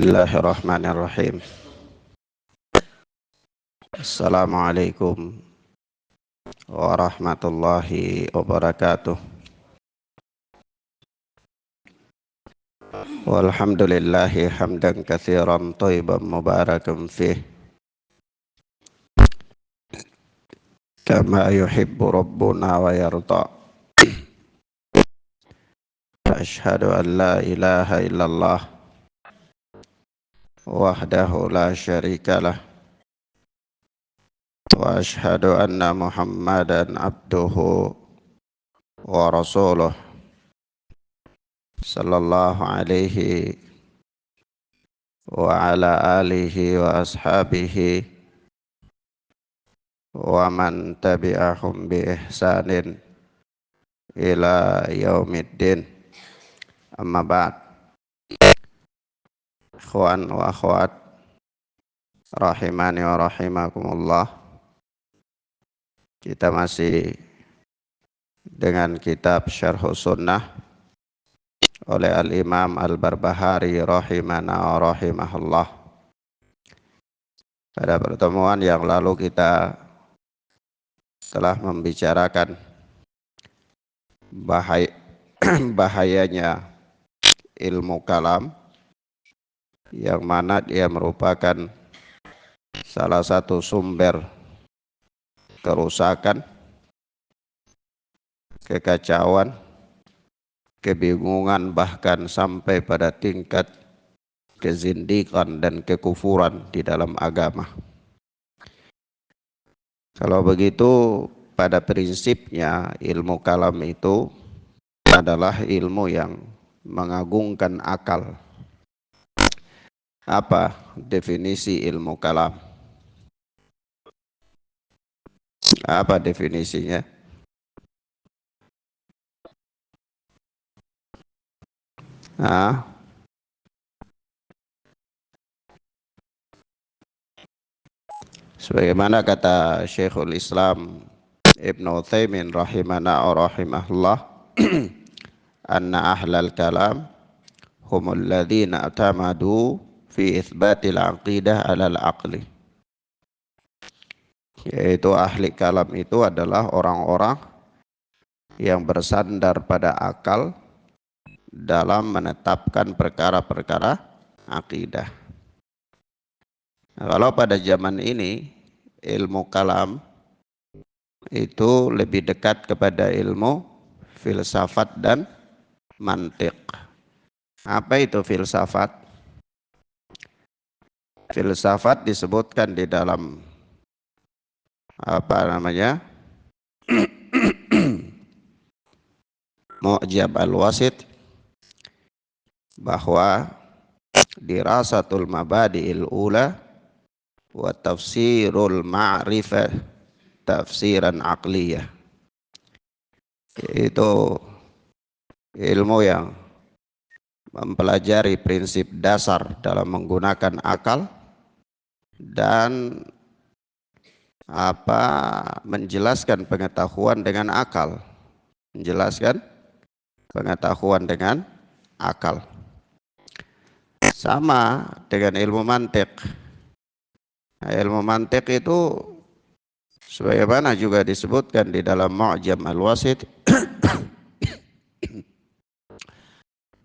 Bismillahirrahmanirrahim. Assalamualaikum warahmatullahi wabarakatuh. Walhamdulillahi hamdan katsiran thayyiban mubarakan fih kama yuhibbu rabbuna wa yarda. Asyhadu an la ilaha illallah wahdahu la syarikalah wa asyhadu anna Muhammadan abduhu wa rasuluh sallallahu alaihi wa ala alihi wa ashabihi wa man tabi'ahum bi ihsanin ila yaumiddin. Amma ba'd. Ikhwan wa akhwat rahimani wa rahimakumullah, kita masih dengan kitab Syarhus Sunnah oleh Al-Imam Al-Barbahari rahimana wa rahimahullah. Pada pertemuan yang lalu kita telah membicarakan bahayanya ilmu kalam, yang mana dia merupakan salah satu sumber kerusakan, kekacauan, kebingungan, bahkan sampai pada tingkat kezindikan dan kekufuran di dalam agama. Kalau begitu, pada prinsipnya ilmu kalam itu adalah ilmu yang mengagungkan akal. Apa definisi ilmu kalam? Apa definisinya? Sebagaimana kata Syekhul Islam Ibnu Utsaimin rahimana wa rahimahullah, anna ahlal kalam humul ladzina atamadu fi itsbatil aqidah alal aqli. Yaitu ahli kalam itu adalah orang-orang yang bersandar pada akal dalam menetapkan perkara-perkara akidah. Nah, kalau pada zaman ini ilmu kalam itu lebih dekat kepada ilmu filsafat dan mantiq. Apa itu filsafat? Filsafat disebutkan di dalam Mu'jam Al-Wasit, bahwa dirasatul mabadi'il ula wa tafsirul ma'rifah tafsiran aqliyah. Itu ilmu yang mempelajari prinsip dasar dalam menggunakan akal dan menjelaskan pengetahuan dengan akal. Menjelaskan pengetahuan dengan akal. Sama dengan ilmu mantiq. Nah, ilmu mantiq itu sebagaimana juga disebutkan di dalam Mu'jam Al-Wasit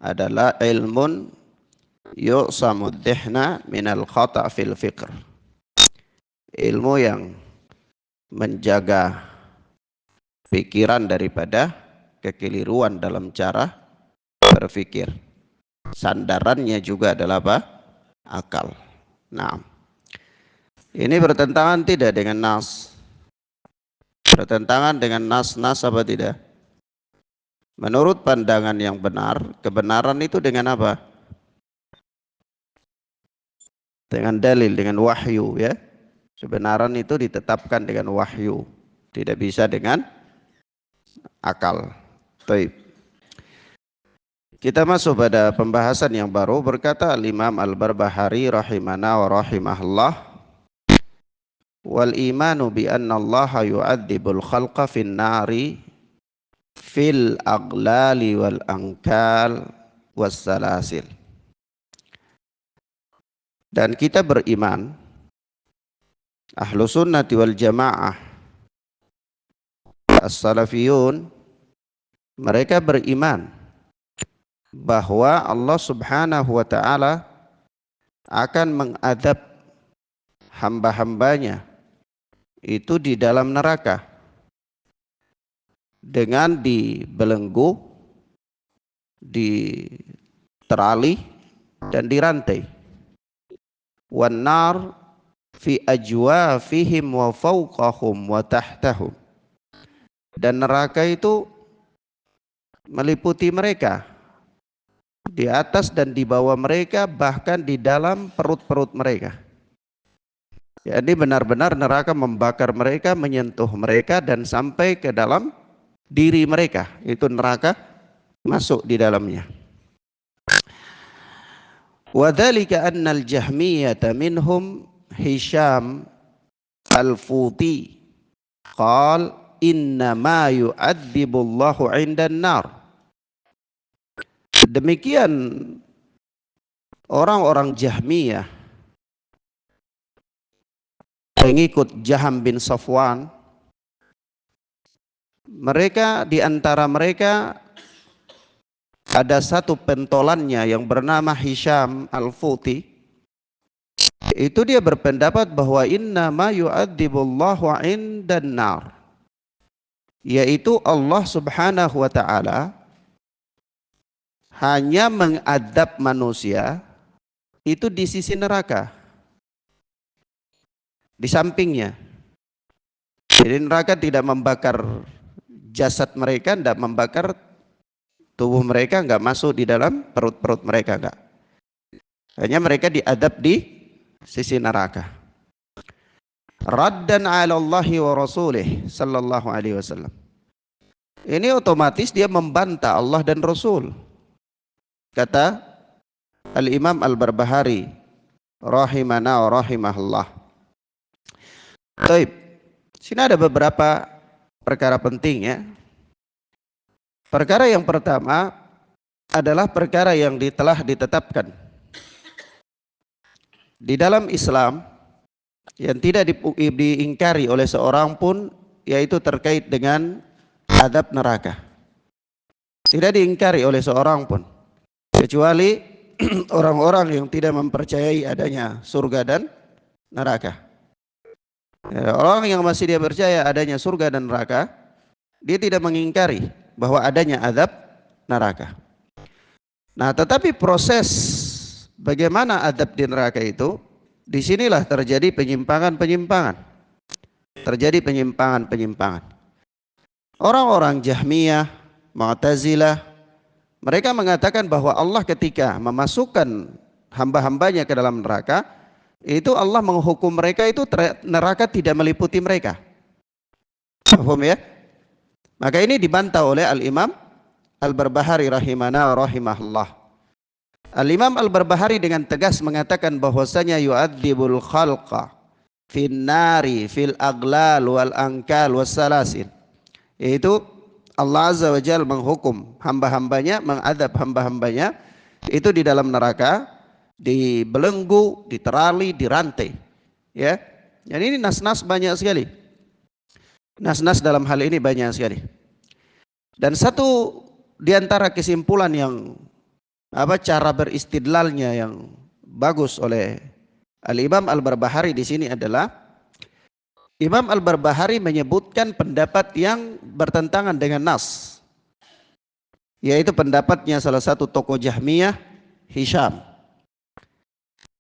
adalah ilmun yu'samu dhihna minal khata' fil fikr. Ilmu yang menjaga pikiran daripada kekeliruan dalam cara berpikir. Sandarannya juga adalah apa? Akal. Nah, ini bertentangan tidak dengan nas? Bertentangan dengan nas apa tidak? Menurut pandangan yang benar, kebenaran itu dengan apa? Dengan dalil, dengan wahyu, ya. Kebenaran itu ditetapkan dengan wahyu, tidak bisa dengan akal. Baik. Kita masuk pada pembahasan yang baru. Berkata Imam Al-Barbahari rahimana wa rahimahullah, wal imanu bi anna Allah yu'adzibul khalqa fin nari fil aglali wal angkal was salasil. Dan kita beriman, ahlu sunnati wal jamaah, as-salafiyun, mereka beriman bahwa Allah subhanahu wa ta'ala akan mengadab hamba-hambanya itu di dalam neraka dengan dibelenggu, diterali, dan dirantai. Wan nar fi ajwafihim wa fawqahum wa tahtahum. Dan neraka itu meliputi mereka, di atas dan di bawah mereka, bahkan di dalam perut-perut mereka. Jadi benar-benar neraka membakar mereka, menyentuh mereka, dan sampai ke dalam diri mereka. Itu neraka masuk di dalamnya. Wadzalika annal jahmiyata minhum Hisham al-Futi qal inna ma yu'adzibullahu 'indan nar. Demikian orang-orang Jahmiyah, pengikut Jaham bin Safwan, mereka, di antara mereka ada satu pentolannya yang bernama Hisham al-Futi. Itu dia berpendapat bahwa inna ma yu'adzibullahu 'indan nar, yaitu Allah subhanahu wa ta'ala hanya mengadab manusia itu di sisi neraka, di sampingnya. Jadi neraka tidak membakar jasad mereka, tidak membakar tubuh mereka, nggak masuk di dalam perut-perut mereka, nggak. Hanya mereka diadab di sisi neraka. Raddan 'ala Allahi wa rasulih sallallahu alaihi wasallam. Ini otomatis dia membantah Allah dan Rasul. Kata Al-Imam Al-Barbahari rahimana wa rahimahullah. Baik, sini ada beberapa perkara penting ya. Perkara yang pertama adalah perkara yang telah ditetapkan di dalam Islam yang tidak diingkari oleh seorang pun, yaitu terkait dengan adab neraka. Tidak diingkari oleh seorang pun, kecuali orang-orang yang tidak mempercayai adanya surga dan neraka. Ya, orang yang masih dia percaya adanya surga dan neraka, dia tidak mengingkari bahwa adanya adab neraka. Nah, tetapi proses bagaimana adab di neraka itu, disinilah terjadi penyimpangan-penyimpangan. Terjadi penyimpangan-penyimpangan. Orang-orang Jahmiyah, Mu'tazilah, mereka mengatakan bahwa Allah ketika memasukkan hamba-hambanya ke dalam neraka, itu Allah menghukum mereka itu neraka tidak meliputi mereka. Paham ya? Maka ini dibantah oleh Al-Imam Al-Barbahari rahimana rahimahullah. Al-Imam Al-Barbahari dengan tegas mengatakan bahwasanya yu'adzibul khalqa fin nari fil aglal wal ankal was salasin. Yaitu Allah Azza wa Jalla menghukum hamba-hambanya, mengadab hamba-hambanya itu di dalam neraka, dibelenggu, diterali, dirantai. Ya. Dan ini nas-nas banyak sekali. Nas-nas dalam hal ini banyak sekali. Dan satu di antara kesimpulan yang cara beristidlalnya yang bagus oleh Al-Imam Al-Barbahari di sini adalah Imam Al-Barbahari menyebutkan pendapat yang bertentangan dengan nas, yaitu pendapatnya salah satu tokoh Jahmiyah, Hisham.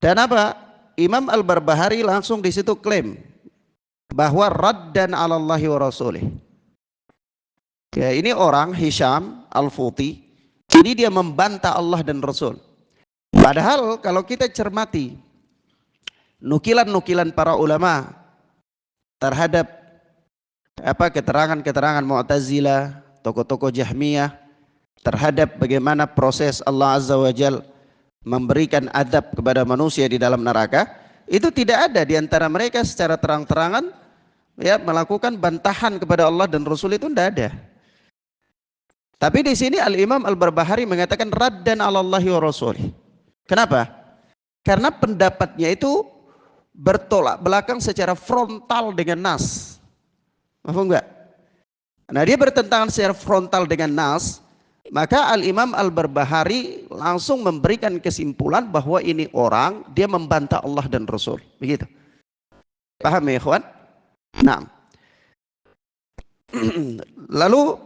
Dan apa? Imam Al-Barbahari langsung di situ klaim bahwa raddan 'ala Allahi wa rasulih. Ya, ini orang Hisham Al-Futi, ini dia membantah Allah dan Rasul. Padahal kalau kita cermati nukilan-nukilan para ulama terhadap keterangan-keterangan Mu'tazilah, tokoh-tokoh Jahmiyah terhadap bagaimana proses Allah Azza wa Jalla memberikan adab kepada manusia di dalam neraka, itu tidak ada di antara mereka secara terang-terangan ya melakukan bantahan kepada Allah dan Rasul, itu tidak ada. Tapi di sini Al-Imam Al-Barbahari mengatakan raddan 'ala Allahi wa rasulih. Kenapa? Karena pendapatnya itu bertolak belakang secara frontal dengan nas. Paham enggak? Nah, dia bertentangan secara frontal dengan nas, maka Al-Imam Al-Barbahari langsung memberikan kesimpulan bahwa ini orang dia membantah Allah dan Rasul. Begitu. Paham ya, ikhwan? Nah. Lalu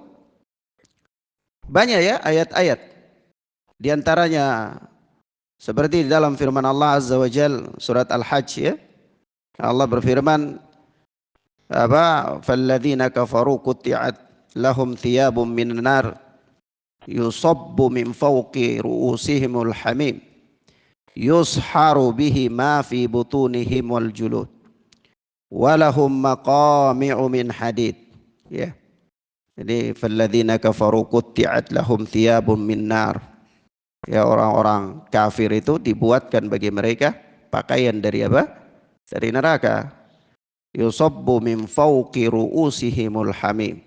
banyak ya ayat-ayat. Di antaranya seperti di dalam firman Allah Azza wa Jal surat Al-Hajj ya. Allah berfirman apa? Falladzina kafaru qutti'at lahum thiyabun minan nar yusabbu min fawqi ru'usihimul hamim yusharu bihi ma fi butunihim wal julud walahum maqami'u min hadid ya. Jadi falladzina kafaru qutti'at lahum thiyabun min nar, ya, orang-orang kafir itu dibuatkan bagi mereka pakaian dari apa? Dari neraka. Yusabbu min fawqi ru'usihimul hamim,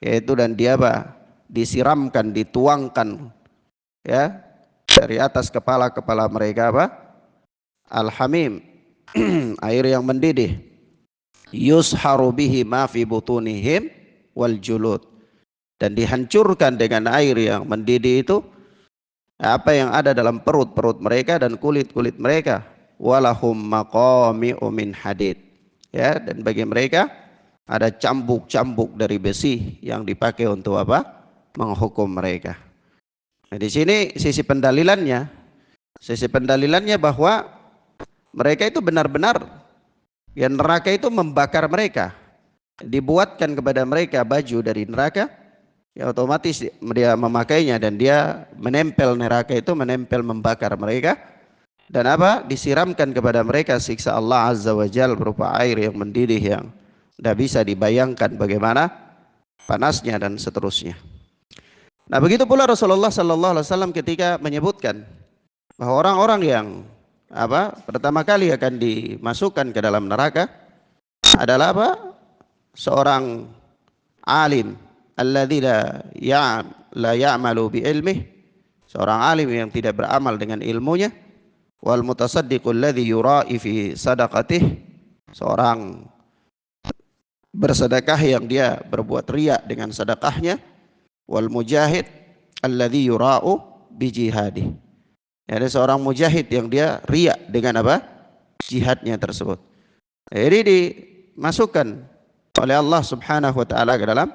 yaitu dan dia apa? Disiramkan, dituangkan ya dari atas kepala-kepala mereka apa? Al-hamim, air yang mendidih. Yusharu bihi ma fi butunihim wal julud, dan dihancurkan dengan air yang mendidih itu apa yang ada dalam perut-perut mereka dan kulit-kulit mereka. Walahum maqami'u min hadid, ya, dan bagi mereka ada cambuk-cambuk dari besi yang dipakai untuk apa? Menghukum mereka. Nah, di sini sisi pendalilannya bahwa mereka itu benar-benar ya, neraka itu membakar mereka, dibuatkan kepada mereka baju dari neraka, ya otomatis dia memakainya dan dia menempel, neraka itu menempel membakar mereka, dan apa? Disiramkan kepada mereka siksa Allah Azza wa Jal berupa air yang mendidih yang tidak bisa dibayangkan bagaimana panasnya dan seterusnya. Nah, begitu pula Rasulullah sallallahu alaihi wasallam ketika menyebutkan bahwa orang-orang yang apa? Pertama kali akan dimasukkan ke dalam neraka adalah apa? Seorang alim alladzi la ya'malu bi ilmihi, seorang alim yang tidak beramal dengan ilmunya, wal mutasaddiqul ladzi yura'i fi sadaqatihi, seorang bersedekah yang dia berbuat riya dengan sedekahnya, wal mujahid alladzi yura'u bi jihadihi, ada seorang mujahid yang dia riya dengan apa? Jihadnya tersebut. Jadi dimasukkan oleh Allah Subhanahu wa taala ke dalam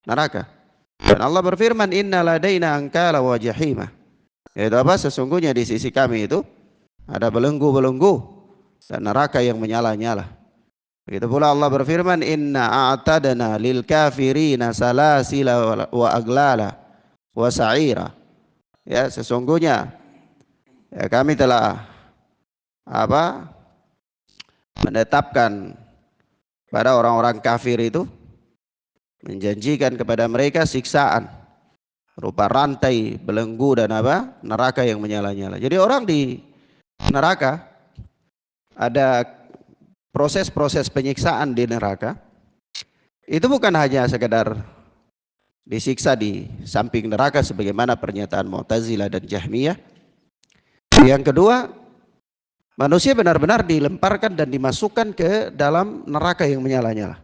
neraka. Dan Allah berfirman, inna ladaina ankala wa jahima, yaitu apa? Sesungguhnya di sisi kami itu ada belenggu-belenggu dan neraka yang menyala-nyala. Begitu pula Allah berfirman, inna a'tadna lil kafirina salasila wa aglala wa sa'ira, ya, sesungguhnya ya, kami telah apa? Menetapkan pada orang-orang kafir itu, menjanjikan kepada mereka siksaan berupa rantai, belenggu dan apa? Neraka yang menyala-nyala. Jadi orang di neraka ada proses-proses penyiksaan di neraka. Itu bukan hanya sekedar disiksa di samping neraka sebagaimana pernyataan Mu'tazilah dan Jahmiyah. Yang kedua, manusia benar-benar dilemparkan dan dimasukkan ke dalam neraka yang menyala-nyala.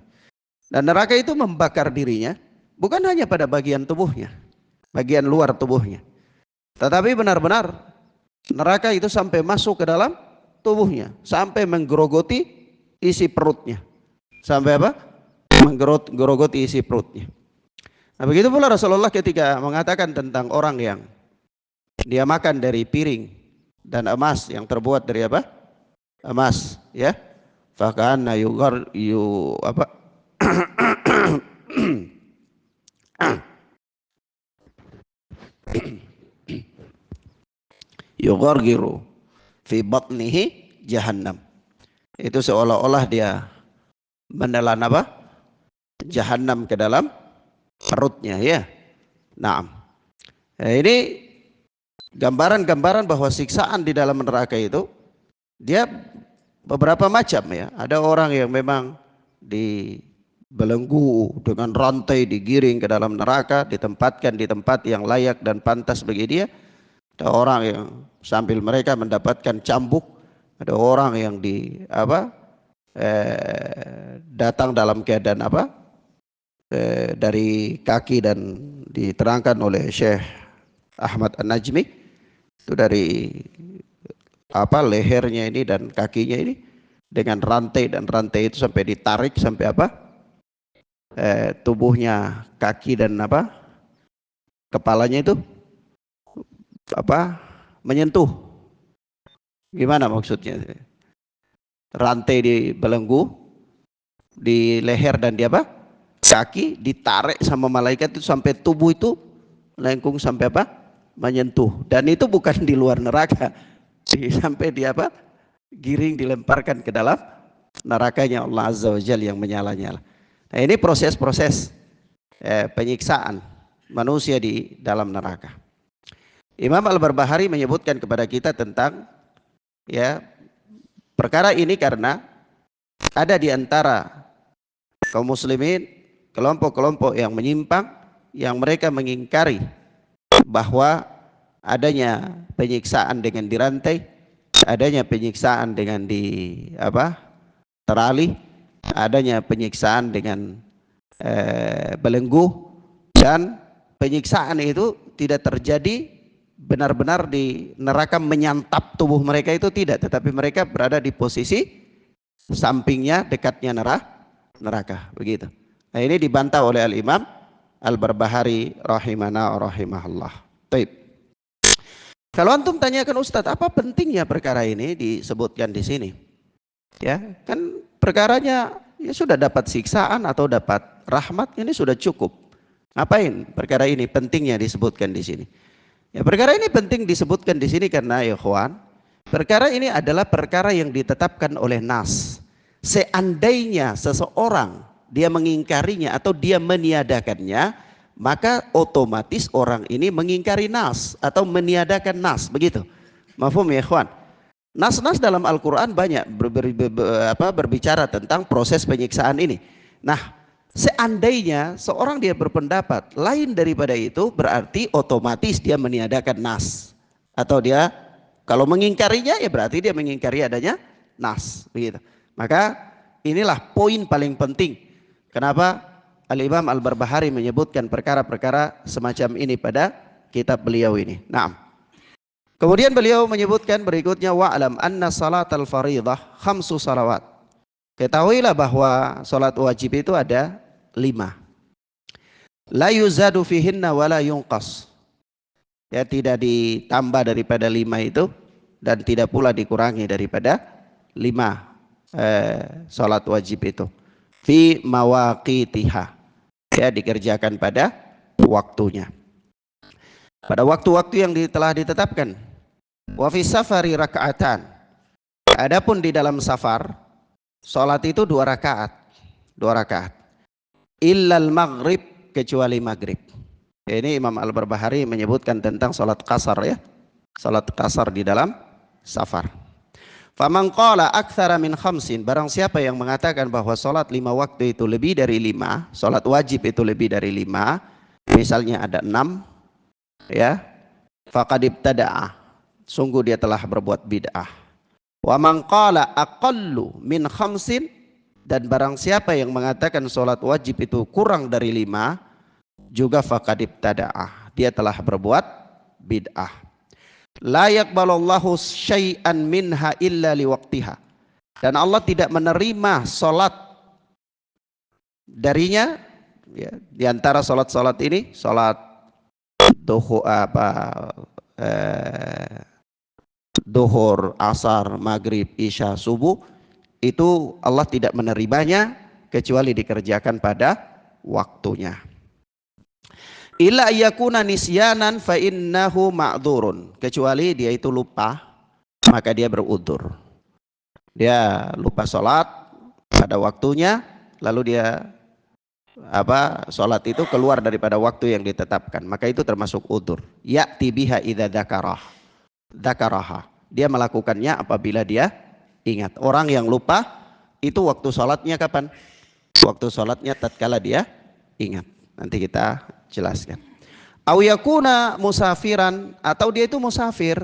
Dan neraka itu membakar dirinya bukan hanya pada bagian tubuhnya, bagian luar tubuhnya, tetapi benar-benar neraka itu sampai masuk ke dalam tubuhnya, sampai menggerogoti isi perutnya. Sampai apa? Menggerogoti isi perutnya. Nah, begitu pula Rasulullah ketika mengatakan tentang orang yang dia makan dari piring dan emas yang terbuat dari apa? Emas, ya. Fakana yughargiru fi batnihi jahannam. Itu seolah-olah dia menelan apa? Jahannam ke dalam perutnya, ya. Nah, ini gambaran-gambaran bahwa siksaan di dalam neraka itu dia beberapa macam, ya. Ada orang yang memang dibelenggu dengan rantai, digiring ke dalam neraka, ditempatkan di tempat yang layak dan pantas bagi dia. Ada orang yang sambil mereka mendapatkan cambuk, ada orang yang datang dalam keadaan dari kaki, dan diterangkan oleh Syekh Ahmad An-Najmi itu dari lehernya ini dan kakinya ini dengan rantai, dan rantai itu sampai ditarik sampai tubuhnya, kaki dan kepalanya itu menyentuh. Gimana maksudnya? Rantai dibelenggu di leher dan di kaki, ditarik sama malaikat itu sampai tubuh itu lengkung sampai menyentuh. Dan itu bukan di luar neraka, sampai di giring, dilemparkan ke dalam nerakanya Allah Azza wa Jalla yang menyala-nyala. Nah, ini proses-proses penyiksaan manusia di dalam neraka. Imam Al-Barbahari menyebutkan kepada kita tentang perkara ini karena ada di antara kaum muslimin kelompok-kelompok yang menyimpang, yang mereka mengingkari bahwa adanya penyiksaan dengan dirantai, adanya penyiksaan dengan terali, adanya penyiksaan dengan belenggu, dan penyiksaan itu tidak terjadi benar-benar di neraka menyantap tubuh mereka, itu tidak, tetapi mereka berada di posisi sampingnya, dekatnya neraka, begitu. Nah, ini dibantah oleh Al-Imam Al-Barbahari rahimana rahimahullah. Baik. Kalau antum tanyakan, Ustadz, apa pentingnya perkara ini disebutkan di sini? Ya, kan perkaranya ya sudah dapat siksaan atau dapat rahmat, ini sudah cukup. Ngapain perkara ini pentingnya disebutkan di sini? Ya, perkara ini penting disebutkan di sini karena ya ikhwan, perkara ini adalah perkara yang ditetapkan oleh nas. Seandainya seseorang dia mengingkarinya atau dia meniadakannya, maka otomatis orang ini mengingkari nas atau meniadakan nas, begitu. Mafhum ya ikhwan? Nas-nas dalam Al-Quran banyak berbicara tentang proses penyiksaan ini. Nah, seandainya seorang dia berpendapat lain daripada itu, berarti otomatis dia meniadakan nas, atau dia kalau mengingkarinya ya berarti dia mengingkari adanya nas, begitu. Maka inilah poin paling penting kenapa Al-Imam Al-Barbahari menyebutkan perkara-perkara semacam ini pada kitab beliau ini. Nah, kemudian beliau menyebutkan berikutnya, wa'lam anna salatal faridah khamsu salawat. Ketahuilah bahwa salat wajib itu ada 5. La yuzadu fihinna wa la yunqas. Ya, tidak ditambah daripada 5 itu dan tidak pula dikurangi daripada 5 salat wajib itu. Fi mawaqitiha. Ya, dikerjakan pada waktunya. Pada waktu-waktu yang telah ditetapkan. Wa fi safari raka'atan. Adapun di dalam safar, salat itu 2 rakaat. 2 rakaat. Illal maghrib, kecuali maghrib. Ini Imam Al-Barbahari menyebutkan tentang salat qasar, ya. Salat qasar di dalam safar. Faman qala aktsara min khamsin, barang siapa yang mengatakan bahwa salat 5 waktu itu lebih dari 5, salat wajib itu lebih dari 5, misalnya ada 6, ya, faqad ibtada'a, sungguh dia telah berbuat bid'ah. Wa man qala aqallu min khamsin, dan barang siapa yang mengatakan salat wajib itu kurang dari 5, juga faqad ibtada'a, dia telah berbuat bid'ah. La yaqbalallahu syai'an minha illa liwaqtiha, dan Allah tidak menerima salat darinya, ya, di antara salat-salat ini, salat duhur, asar, maghrib, isya, subuh, itu Allah tidak menerimanya kecuali dikerjakan pada waktunya. Illa yakuna nisyanan fa innahu ma'dzurun, kecuali dia itu lupa, maka dia berudzur. Dia lupa salat pada waktunya, lalu dia salat itu keluar daripada waktu yang ditetapkan, maka itu termasuk udzur. Ya'ti biha idza dzakaraha. Dia melakukannya apabila dia ingat. Orang yang lupa itu waktu salatnya kapan? Waktu salatnya tatkala dia ingat. Nanti kita jelaskan. Au yakuna musafiran, atau dia itu musafir,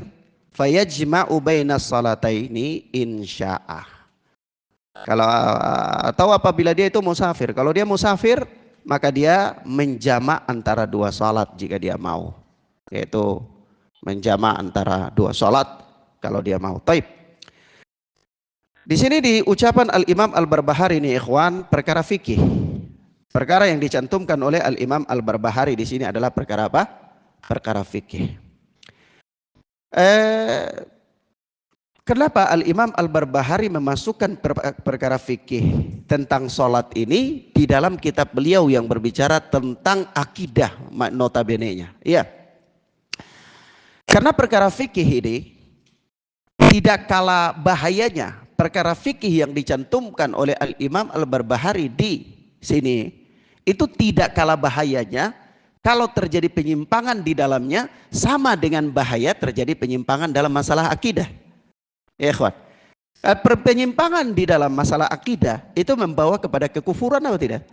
fayajma'u bainas salataini insya'a. Kalau atau apabila dia itu musafir, kalau dia musafir maka dia menjamak antara dua salat jika dia mau, yaitu menjamak antara dua salat kalau dia mau. Taib. Di sini di ucapan Al-Imam Al-Barbahari ini ikhwan, perkara fikih. Perkara yang dicantumkan oleh Al-Imam Al-Barbahari di sini adalah perkara apa? Perkara fikih. Kenapa Al-Imam Al-Barbahari memasukkan perkara fikih tentang sholat ini di dalam kitab beliau yang berbicara tentang akidah notabene-nya? Iya. Karena perkara fikih ini tidak kalah bahayanya. Perkara fikih yang dicantumkan oleh Al-Imam Al-Barbahari di sini itu tidak kalah bahayanya kalau terjadi penyimpangan di dalamnya, sama dengan bahaya terjadi penyimpangan dalam masalah akidah. Ya ikhwan, penyimpangan di dalam masalah akidah itu membawa kepada kekufuran atau tidak?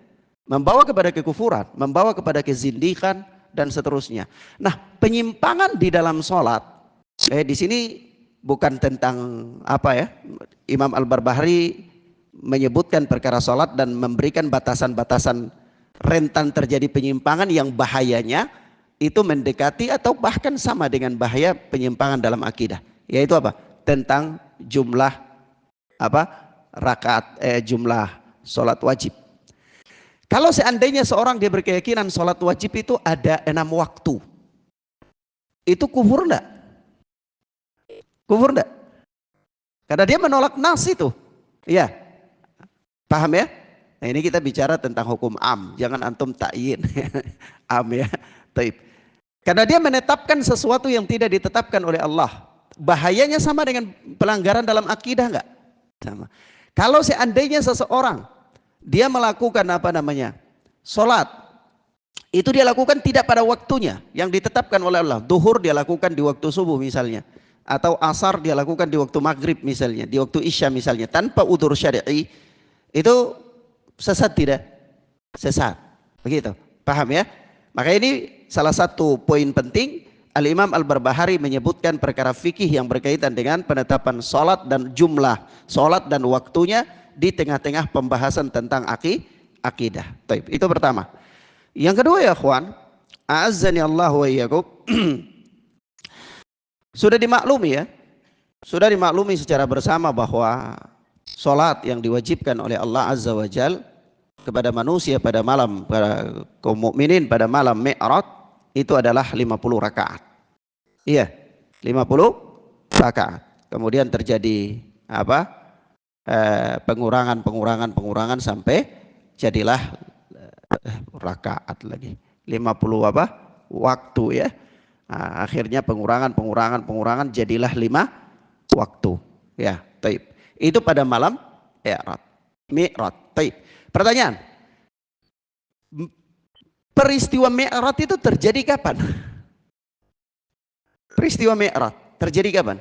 Membawa kepada kekufuran, membawa kepada kezindikan dan seterusnya. Nah, penyimpangan di dalam sholat, di sini bukan tentang apa ya? Imam Al-Barbahari menyebutkan perkara sholat dan memberikan batasan-batasan rentan terjadi penyimpangan yang bahayanya itu mendekati atau bahkan sama dengan bahaya penyimpangan dalam akidah, yaitu apa? Tentang jumlah apa? Rakaat, jumlah sholat wajib. Kalau seandainya seorang dia berkeyakinan sholat wajib itu ada 6 waktu, itu kufur enggak? Kufur enggak? Karena dia menolak nas itu. Iya. Paham ya? Nah, ini kita bicara tentang hukum am, jangan antum takyin. Am ya. Taib. Karena dia menetapkan sesuatu yang tidak ditetapkan oleh Allah. Bahayanya sama dengan pelanggaran dalam akidah enggak? Sama. Kalau seandainya seseorang dia melakukan apa namanya? Salat, itu dia lakukan tidak pada waktunya yang ditetapkan oleh Allah. Duhur dia lakukan di waktu subuh misalnya, atau asar dia lakukan di waktu maghrib misalnya, di waktu isya misalnya, tanpa udzur syar'i, itu sesat tidak? Sesat. Begitu. Paham ya? Maka ini salah satu poin penting. Al-Imam Al-Barbahari menyebutkan perkara fikih yang berkaitan dengan penetapan salat dan jumlah salat dan waktunya di tengah-tengah pembahasan tentang akidah. Taib. Itu pertama. Yang kedua ya ikhwan, a'azzani Allah wa iyyakum. Sudah dimaklumi ya. Sudah dimaklumi secara bersama bahwa salat yang diwajibkan oleh Allah Azza wa Jal kepada manusia pada malam, para kaum mukminin pada malam Mi'raj itu adalah 50 rakaat. Iya, 50 rakaat. Kemudian terjadi apa? Pengurangan sampai jadilah rakaat lagi. 50 apa? Waktu ya. Nah, akhirnya pengurangan jadilah 5 waktu. Ya, taib. Itu pada malam Mi'raj. Taib. Pertanyaan. Peristiwa Mi'raj itu terjadi kapan? Peristiwa Mi'raj terjadi kapan?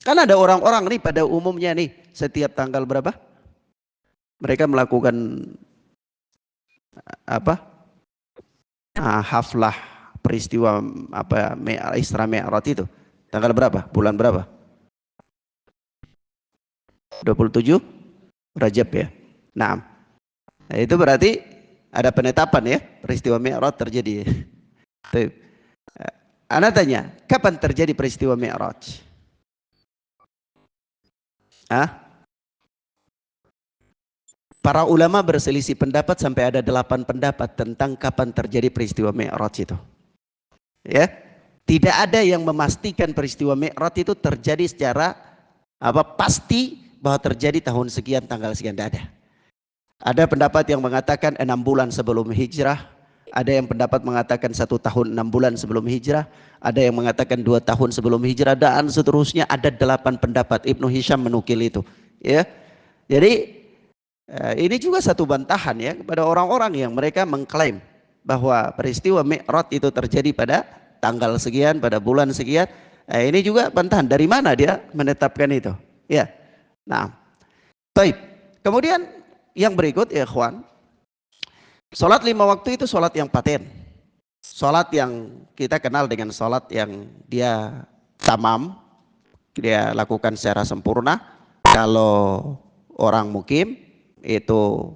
Kan ada orang-orang nih pada umumnya nih setiap tanggal berapa? Mereka melakukan apa? Haflah peristiwa apa Isra Mi'raj itu. Tanggal berapa? Bulan berapa? 27 Rajab ya. Nah, itu berarti ada penetapan ya, peristiwa Mi'raj terjadi. Ana tanya, kapan terjadi peristiwa Mi'raj? Para ulama berselisih pendapat sampai ada 8 pendapat tentang kapan terjadi peristiwa Mi'raj itu. Ya, tidak ada yang memastikan peristiwa Mi'raj itu terjadi secara pasti bahwa terjadi tahun sekian tanggal sekian, tidak ada. Ada pendapat yang mengatakan 6 bulan sebelum hijrah, ada yang pendapat mengatakan 1 tahun 6 bulan sebelum hijrah, ada yang mengatakan 2 tahun sebelum hijrah, dan seterusnya. Ada 8 pendapat. Ibnu Hisham menukil itu. Ya, jadi ini juga satu bantahan ya kepada orang-orang yang mereka mengklaim bahwa peristiwa Mi'raj itu terjadi pada tanggal sekian, pada bulan sekian. Ini juga bantahan. Dari mana dia menetapkan itu? Ya. Nah, taib. Kemudian yang berikut ya ikhwan, Sholat 5 waktu itu sholat yang paten. Sholat yang kita kenal dengan sholat yang dia tamam, dia lakukan secara sempurna. Kalau orang mukim itu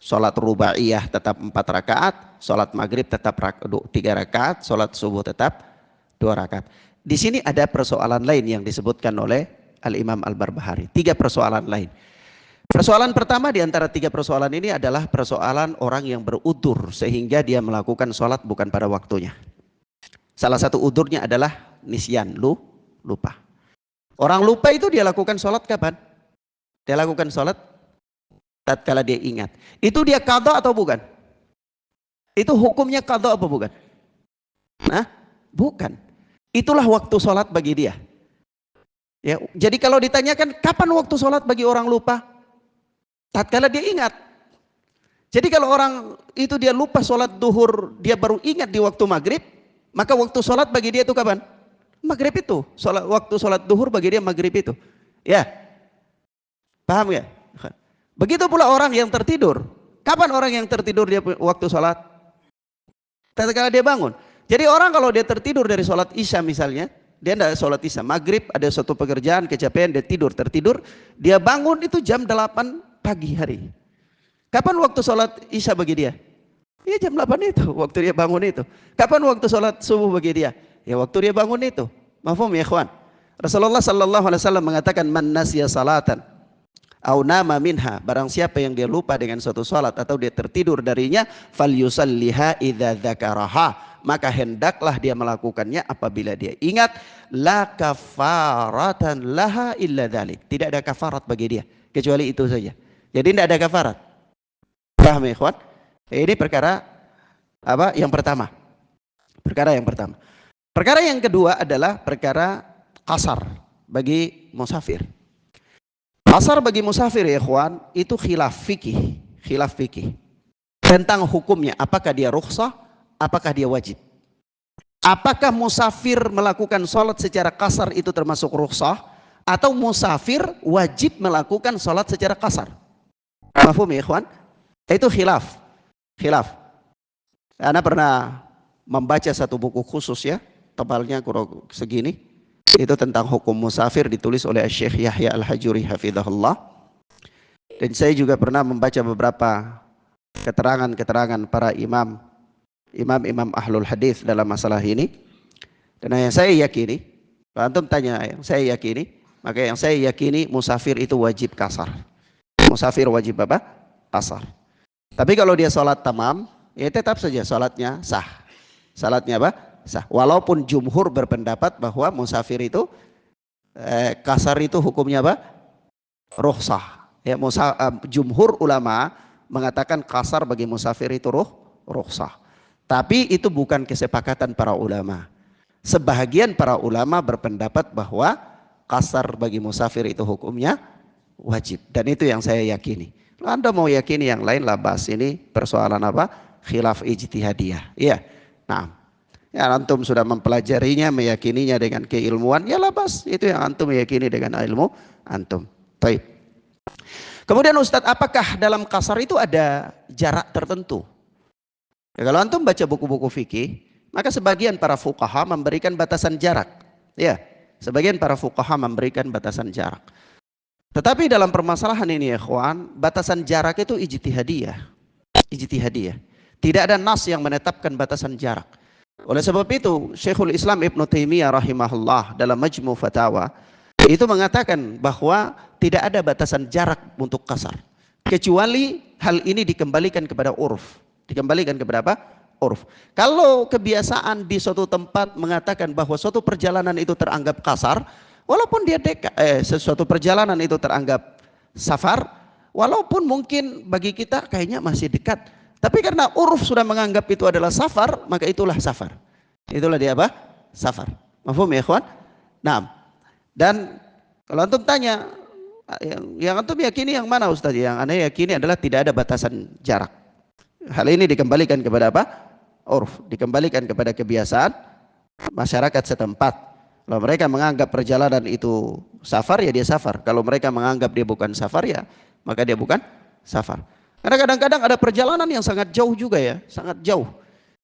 sholat rubaiyah tetap 4 rakaat, sholat maghrib tetap 3 rakaat, sholat subuh tetap 2 rakaat. Di sini ada persoalan lain yang disebutkan oleh Al-Imam Al-Barbahari. 3 persoalan lain. Persoalan pertama di antara 3 persoalan ini adalah persoalan orang yang berudzur sehingga dia melakukan sholat bukan pada waktunya. Salah satu udzurnya adalah nisyan, lupa. Orang lupa itu dia lakukan sholat kapan? Dia lakukan sholat tatkala dia ingat. Itu dia qadha atau bukan? Itu hukumnya qadha apa bukan? Nah, bukan. Itulah waktu sholat bagi dia. Ya, jadi kalau ditanyakan kapan waktu sholat bagi orang lupa? Tatkala dia ingat. Jadi kalau orang itu dia lupa sholat duhur, dia baru ingat di waktu maghrib, maka waktu sholat bagi dia itu kapan? Maghrib itu. Waktu sholat duhur bagi dia maghrib itu. Ya, paham ya? Begitu pula orang yang tertidur. Kapan orang yang tertidur dia waktu sholat? Tatkala dia bangun. Jadi orang kalau dia tertidur dari sholat isya misalnya, dia tidak sholat isya, maghrib ada suatu pekerjaan, kecapean, dia tertidur, dia bangun itu jam 8 pagi hari. Kapan waktu sholat isya bagi dia? Ya jam 8 itu, waktu dia bangun itu. Kapan waktu sholat subuh bagi dia? Ya waktu dia bangun itu. Mafhum ya ikhwan? Rasulullah sallallahu alaihi wasallam mengatakan man nasiya salatan au nama minha, barang siapa yang dia lupa dengan suatu salat atau dia tertidur darinya, falyusalliha idza dzakaraha, maka hendaklah dia melakukannya apabila dia ingat. La kafaratan laha illa dzalik, tidak ada kafarat bagi dia kecuali itu saja. Jadi tidak ada kafarat. Paham ya ikhwan? Ini perkara apa? Yang pertama. Perkara yang pertama. Perkara yang kedua adalah perkara qasar bagi musafir. Qasar bagi musafir ya ikhwan, itu khilaf fikih, tentang hukumnya, apakah dia rukhsah, apakah dia wajib. Apakah musafir melakukan sholat secara qasar itu termasuk rukhsah, atau musafir wajib melakukan sholat secara qasar. Mafhum ya ikhwan? Itu khilaf. Anda pernah membaca satu buku khusus ya, tebalnya kurang segini, itu tentang hukum musafir, ditulis oleh Syekh Yahya Al-Hajuri hafizahullah. Dan saya juga pernah membaca beberapa keterangan para imam ahlul hadis dalam masalah ini. Dan yang saya yakini, kalau antum tanya yang saya yakini, maka yang saya yakini musafir itu wajib qasar. Musafir wajib apa? Qasar. Tapi kalau dia sholat tamam, ya tetap saja sholatnya sah. Salatnya apa? Sah. Walaupun jumhur berpendapat bahwa musafir itu qasar itu hukumnya apa? Rukhsah. Ya, jumhur ulama mengatakan qasar bagi musafir itu rukhsah. Tapi itu bukan kesepakatan para ulama. Sebahagian para ulama berpendapat bahwa qasar bagi musafir itu hukumnya wajib, dan itu yang saya yakini. Anda mau yakini yang lain lah, bahas ini persoalan apa? Khilaf ijtihadiyah. Iya. Nah, ya antum sudah mempelajarinya, meyakininya dengan keilmuan, ya labas, itu yang antum meyakini dengan ilmu antum. Baik. Kemudian Ustadz, apakah dalam qasar itu ada jarak tertentu? Ya, kalau antum baca buku-buku fikih, maka sebagian para fuqaha memberikan batasan jarak. Ya, sebagian para fuqaha memberikan batasan jarak. Tetapi dalam permasalahan ini ya ikhwan, batasan jarak itu ijtihadiyah. Tidak ada nas yang menetapkan batasan jarak. Oleh sebab itu Syekhul Islam Ibnu Taimiyah rahimahullah dalam Majmu' Fatawa itu mengatakan bahwa tidak ada batasan jarak untuk qasar, kecuali hal ini dikembalikan kepada urf. Dikembalikan kepada apa? Urf. Kalau kebiasaan di suatu tempat mengatakan bahwa suatu perjalanan itu teranggap qasar, walaupun dia sesuatu perjalanan itu teranggap safar, walaupun mungkin bagi kita kayaknya masih dekat, tapi karena uruf sudah menganggap itu adalah safar, maka itulah safar. Itulah dia apa? Safar. Mafhum ya ikhwan? Nah, dan kalau antum tanya, yang antum yakini yang mana Ustaz? Yang anda yakini adalah tidak ada batasan jarak. Hal ini dikembalikan kepada apa? Uruf, dikembalikan kepada kebiasaan masyarakat setempat. Kalau mereka menganggap perjalanan itu safar, ya dia safar. Kalau mereka menganggap dia bukan safar, ya maka dia bukan safar. Karena kadang-kadang ada perjalanan yang sangat jauh juga ya, sangat jauh.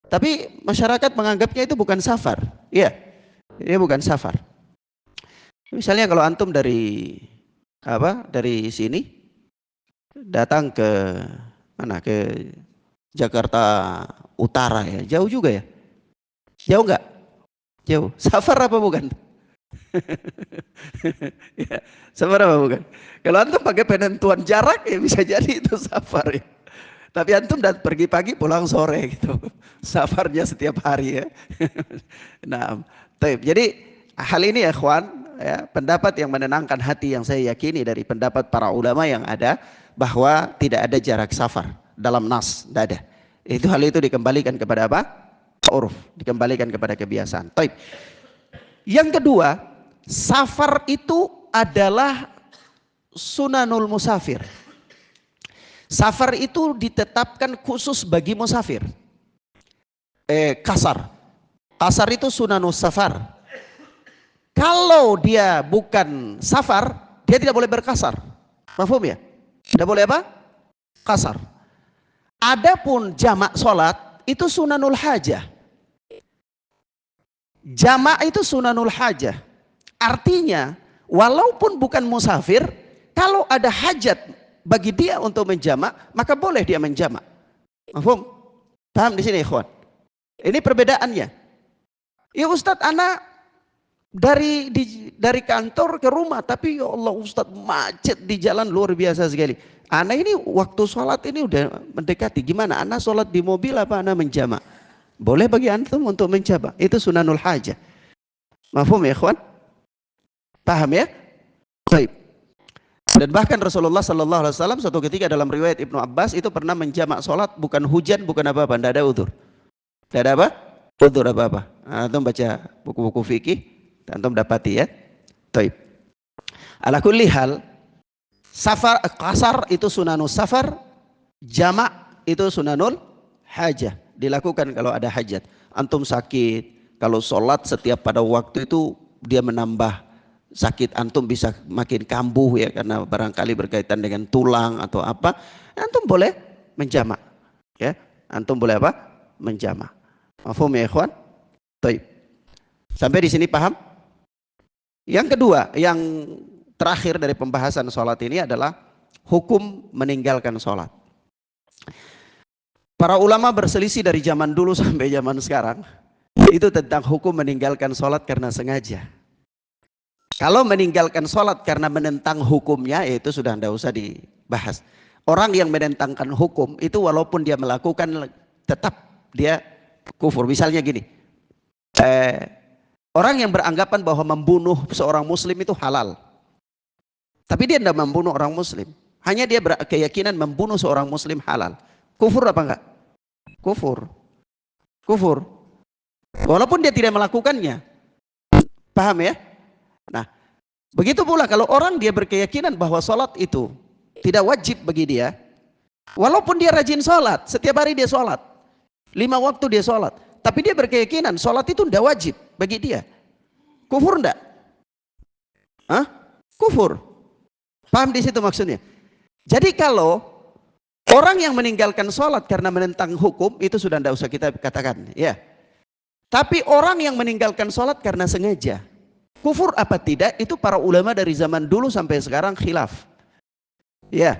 Tapi masyarakat menganggapnya itu bukan safar. Iya, ini bukan safar. Misalnya kalau antum dari dari sini datang ke mana, ke Jakarta Utara ya, jauh juga ya. Jauh nggak? Jauh. Safar apa bukan? Ya, safar apa bukan? Kalau antum pakai penentuan jarak ya bisa jadi itu safar ya. Tapi antum pergi pagi pulang sore gitu. Safarnya setiap hari ya. Nah, jadi hal ini ya ikhwan, ya, pendapat yang menenangkan hati yang saya yakini dari pendapat para ulama yang ada, bahwa tidak ada jarak safar dalam nas, tidak ada. Hal itu dikembalikan kepada apa? Uruf, dikembalikan kepada kebiasaan. Taib. Yang kedua, safar itu adalah sunanul musafir. Safar itu ditetapkan khusus bagi musafir. Kasar itu sunanus safar. Kalau dia bukan safar, dia tidak boleh berkasar. Paham ya? Tidak boleh apa? Kasar. Adapun jamak sholat itu sunanul hajah. Jamak itu sunanul hajah. Artinya, walaupun bukan musafir, kalau ada hajat bagi dia untuk menjamak, maka boleh dia menjamak. Paham? Paham di sini, ikhwan? Ini perbedaannya. Ya Ustadz, anak dari kantor ke rumah, tapi ya Allah Ustadz, macet di jalan luar biasa sekali. Anak ini waktu sholat ini udah mendekati, gimana? Anak sholat di mobil apa anak menjamak? Boleh bagi antum untuk menjamak. Itu sunanul hajah. Mafhum ya ikhwan? Paham ya? Baik. Dan bahkan Rasulullah Sallallahu Alaihi Wasallam suatu ketika dalam riwayat Ibnu Abbas itu pernah menjamak sholat, bukan hujan, bukan apa-apa, tidak ada udzur. Tidak ada apa? Udzur apa-apa. Antum baca buku-buku fikih, antum dapati ya. Taib. Ala kulli hal, safar, kasar itu sunanul safar, jamak itu sunanul hajah. Dilakukan kalau ada hajat. Antum sakit, kalau sholat setiap pada waktu itu dia menambah sakit, antum bisa makin kambuh ya, karena barangkali berkaitan dengan tulang atau apa, antum boleh menjamak ya, antum boleh apa? Menjamak. Mafhum ya ikhwan? Baik. Sampai di sini paham? Yang kedua, yang terakhir dari pembahasan sholat ini adalah hukum meninggalkan sholat. Para ulama berselisih dari zaman dulu sampai zaman sekarang itu tentang hukum meninggalkan sholat karena sengaja. Kalau meninggalkan sholat karena menentang hukumnya, ya itu sudah tidak usah dibahas. Orang yang menentangkan hukum itu walaupun dia melakukan, tetap dia kufur. Misalnya gini, orang yang beranggapan bahwa membunuh seorang muslim itu halal, tapi dia tidak membunuh orang muslim, hanya dia berkeyakinan membunuh seorang muslim halal. Kufur apa enggak? Kufur. Kufur. Walaupun dia tidak melakukannya. Paham ya? Nah, begitu pula kalau orang dia berkeyakinan bahwa sholat itu tidak wajib bagi dia, walaupun dia rajin sholat, setiap hari dia sholat, 5 waktu dia sholat, tapi dia berkeyakinan sholat itu tidak wajib bagi dia. Kufur enggak? Hah? Kufur. Paham di situ maksudnya? Jadi kalau orang yang meninggalkan sholat karena menentang hukum, itu sudah tidak usah kita katakan ya. Tapi orang yang meninggalkan sholat karena sengaja, kufur apa tidak, itu para ulama dari zaman dulu sampai sekarang khilaf ya.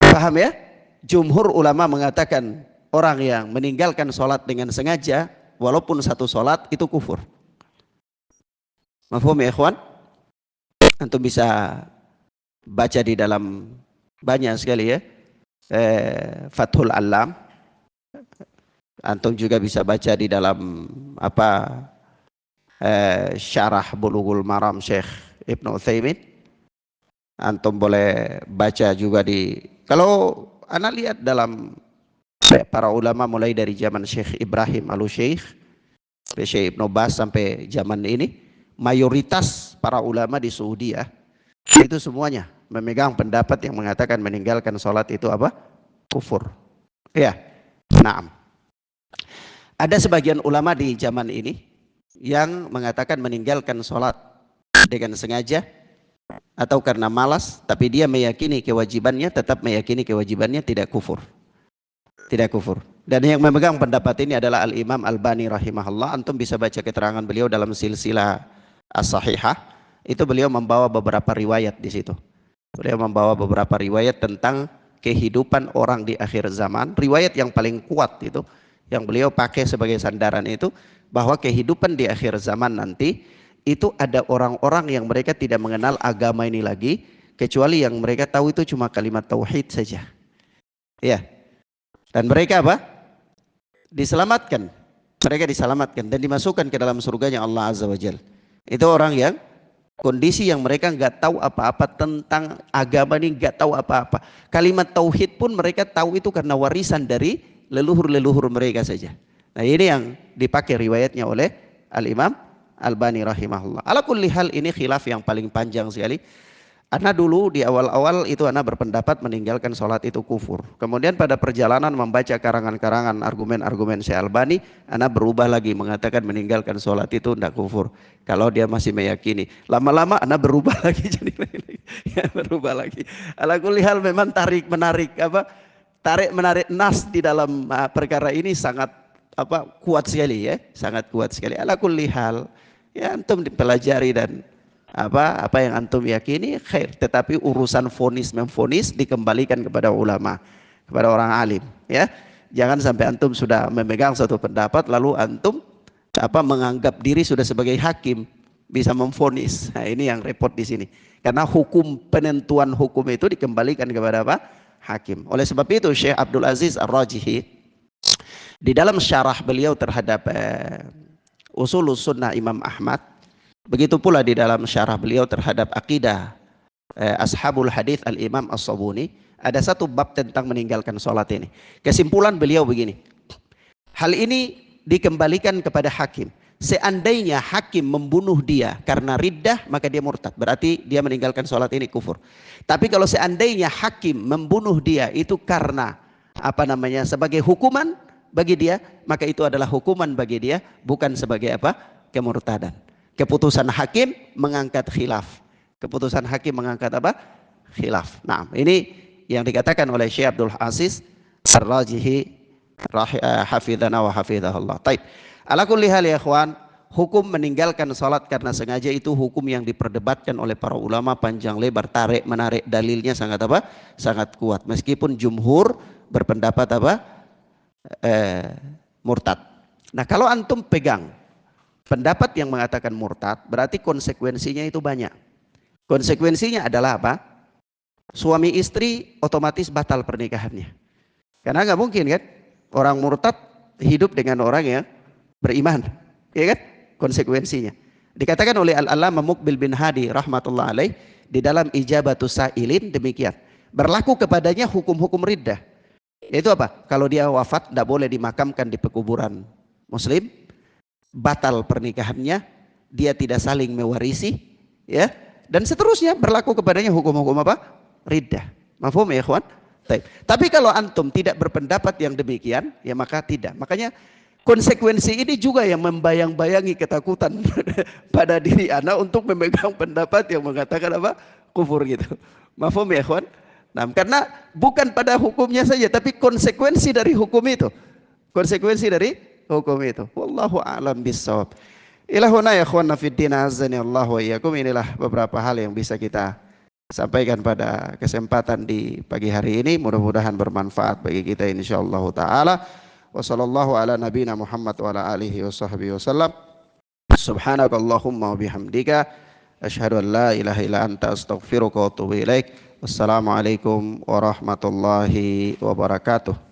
Paham ya? Jumhur ulama mengatakan orang yang meninggalkan sholat dengan sengaja walaupun satu sholat itu kufur. Mafhum ya ikhwan? Antum bisa baca di dalam banyak sekali ya, Fathul Alam. Antum juga bisa baca di dalam apa, Syarah Bulughul Maram Syekh Ibnu Utsaimin. Antum boleh baca juga di, kalau ana lihat dalam para ulama mulai dari zaman Syekh Ibrahim Al-Syekh, Syekh Ibnu Baz sampai zaman ini, mayoritas para ulama di Saudi ya, itu semuanya memegang pendapat yang mengatakan meninggalkan sholat itu apa? Kufur ya. Naam. Ada sebagian ulama di zaman ini yang mengatakan meninggalkan sholat dengan sengaja atau karena malas, tapi dia meyakini kewajibannya, tetap meyakini kewajibannya, tidak kufur. Tidak kufur. Dan yang memegang pendapat ini adalah Al-Imam Al-Bani rahimahullah. Antum bisa baca keterangan beliau dalam silsilah As-Sahihah. Itu beliau membawa beberapa riwayat di situ. Beliau membawa beberapa riwayat tentang kehidupan orang di akhir zaman. Riwayat yang paling kuat itu, yang beliau pakai sebagai sandaran itu, bahwa kehidupan di akhir zaman nanti itu ada orang-orang yang mereka tidak mengenal agama ini lagi, kecuali yang mereka tahu itu cuma kalimat tauhid saja. Ya. Dan mereka apa? Diselamatkan. Mereka diselamatkan dan dimasukkan ke dalam surganya Allah Azza wa Jalla. Itu orang yang kondisi yang mereka nggak tahu apa-apa tentang agama ini, nggak tahu apa-apa. Kalimat tauhid pun mereka tahu itu karena warisan dari leluhur-leluhur mereka saja. Nah, ini yang dipakai riwayatnya oleh Al-Imam Al-Bani rahimahullah. Ala kulli hal, ini khilaf yang paling panjang sekali. Ana dulu di awal-awal itu ana berpendapat meninggalkan sholat itu kufur. Kemudian pada perjalanan membaca karangan-karangan argumen-argumen Syekh Albani, ana berubah lagi mengatakan meninggalkan sholat itu tidak kufur. Kalau dia masih meyakini, lama-lama ana berubah lagi jadi ya, berubah lagi. Ala kulli hal, memang tarik menarik nas di dalam perkara ini sangat kuat sekali ya, sangat kuat sekali. Ala kulli hal, ya antum dipelajari dan apa yang antum yakini khair, tetapi urusan vonis memvonis dikembalikan kepada ulama, kepada orang alim ya. Jangan sampai antum sudah memegang suatu pendapat lalu antum menganggap diri sudah sebagai hakim, bisa memvonis. Nah, ini yang repot di sini. Karena penentuan hukum itu dikembalikan kepada apa? Hakim. Oleh sebab itu Syekh Abdul Aziz Ar-Rajihi di dalam syarah beliau terhadap Ushulus Sunnah Imam Ahmad, begitu pula di dalam syarah beliau terhadap akidah Ashabul Hadith Al-Imam As-Sabuni, ada satu bab tentang meninggalkan sholat ini. Kesimpulan beliau begini, hal ini dikembalikan kepada hakim. Seandainya hakim membunuh dia karena riddah, maka dia murtad, berarti dia meninggalkan sholat ini kufur. Tapi kalau seandainya hakim membunuh dia itu karena sebagai hukuman bagi dia, maka itu adalah hukuman bagi dia, bukan sebagai kemurtadan. Keputusan hakim mengangkat khilaf. Keputusan hakim mengangkat khilaf. Nah, ini yang dikatakan oleh Syekh Abdul Aziz Ar-Rajihi hafidhana wa hafidhahullah. Taib. Ala kulli hal ya ikhwan, hukum meninggalkan salat karena sengaja itu hukum yang diperdebatkan oleh para ulama panjang lebar, tarik menarik dalilnya sangat sangat kuat. Meskipun jumhur berpendapat murtad. Nah, kalau antum pegang pendapat yang mengatakan murtad, berarti konsekuensinya itu banyak. Konsekuensinya adalah suami istri otomatis batal pernikahannya. Karena nggak mungkin kan orang murtad hidup dengan orang yang beriman, ya kan? Konsekuensinya dikatakan oleh Al-Allamah Muqbil bin Hadi rahmatullah alaih di dalam Ijabatus Sa'ilin demikian, berlaku kepadanya hukum-hukum riddah. Yaitu kalau dia wafat tidak boleh dimakamkan di pekuburan muslim, batal pernikahannya, dia tidak saling mewarisi, ya, dan seterusnya berlaku kepadanya hukum-hukum riddah. Mafhum ya ikhwan? Tapi kalau antum tidak berpendapat yang demikian, ya maka tidak. Makanya konsekuensi ini juga yang membayang-bayangi ketakutan pada diri anda untuk memegang pendapat yang mengatakan kufur gitu. Mafhum ya ikhwan? Nah, karena bukan pada hukumnya saja, tapi konsekuensi dari hukum itu. Konsekuensi dari hukum itu. Wallahu a'lam bissawab. Ilahuna ya ikhwanna fiddin azani Allah wa iyyakum. Inilah beberapa hal yang bisa kita sampaikan pada kesempatan di pagi hari ini. Mudah-mudahan bermanfaat bagi kita insyaallah taala. Wa sallallahu ala nabiyina Muhammad wa ala alihi wa sahbihi wasallam. Subhanakallahumma wa bihamdika asyhadu an la ilaha illa anta astaghfiruka wa atubu ilaik. Wassalamualaikum warahmatullahi wabarakatuh.